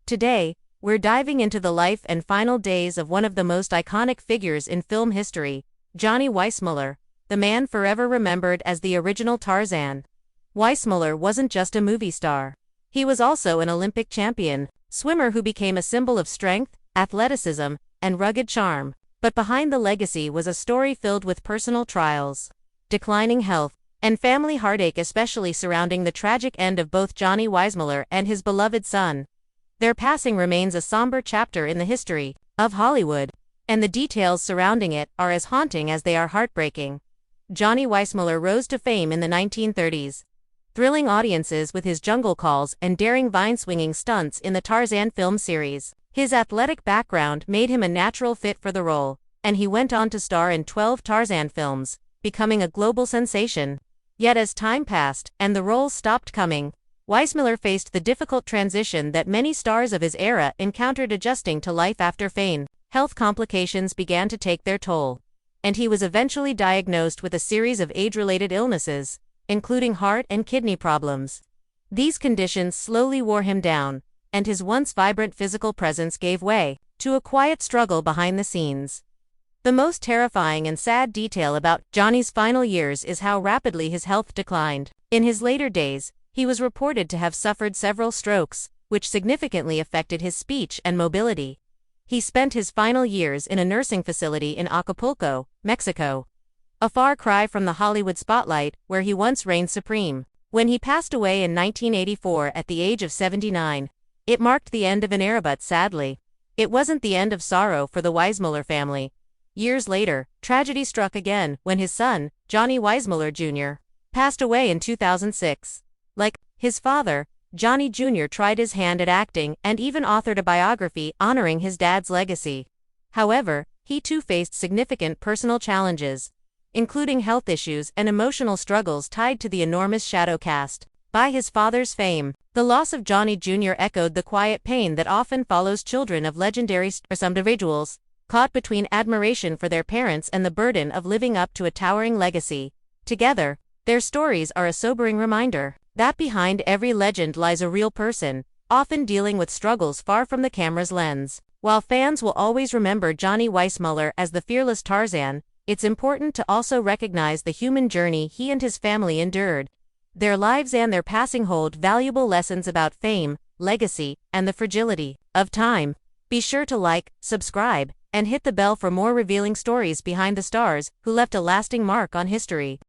Today, we're diving into the life and final days of one of the most iconic figures in film history, Johnny Weissmuller, the man forever remembered as the original Tarzan. Weissmuller wasn't just a movie star. He was also an Olympic champion, swimmer who became a symbol of strength, athleticism, and rugged charm. But behind the legacy was a story filled with personal trials, declining health, and family heartache, especially surrounding the tragic end of both Johnny Weissmuller and his beloved son. Their passing remains a somber chapter in the history of Hollywood, and the details surrounding it are as haunting as they are heartbreaking. Johnny Weissmuller rose to fame in the 1930s, thrilling audiences with his jungle calls and daring vine-swinging stunts in the Tarzan film series. His athletic background made him a natural fit for the role, and he went on to star in 12 Tarzan films, becoming a global sensation. Yet as time passed and the roles stopped coming, Weissmuller faced the difficult transition that many stars of his era encountered adjusting to life after fame. Health complications began to take their toll, and he was eventually diagnosed with a series of age-related illnesses, including heart and kidney problems. These conditions slowly wore him down, and his once vibrant physical presence gave way to a quiet struggle behind the scenes. The most terrifying and sad detail about Johnny's final years is how rapidly his health declined. In his later days, he was reported to have suffered several strokes, which significantly affected his speech and mobility. He spent his final years in a nursing facility in Acapulco, Mexico, a far cry from the Hollywood spotlight where he once reigned supreme. When he passed away in 1984 at the age of 79, it marked the end of an era, but sadly, it wasn't the end of sorrow for the Weissmuller family. Years later, tragedy struck again when his son, Johnny Weissmuller Jr., passed away in 2006. Like his father, Johnny Jr. tried his hand at acting and even authored a biography honoring his dad's legacy. However, he too faced significant personal challenges, including health issues and emotional struggles tied to the enormous shadow cast by his father's fame. The loss of Johnny Jr. echoed the quiet pain that often follows children of legendary individuals, caught between admiration for their parents and the burden of living up to a towering legacy. Together, their stories are a sobering reminder that behind every legend lies a real person, often dealing with struggles far from the camera's lens. While fans will always remember Johnny Weissmuller as the fearless Tarzan, it's important to also recognize the human journey he and his family endured. Their lives and their passing hold valuable lessons about fame, legacy, and the fragility of time. Be sure to like, subscribe, and hit the bell for more revealing stories behind the stars who left a lasting mark on history.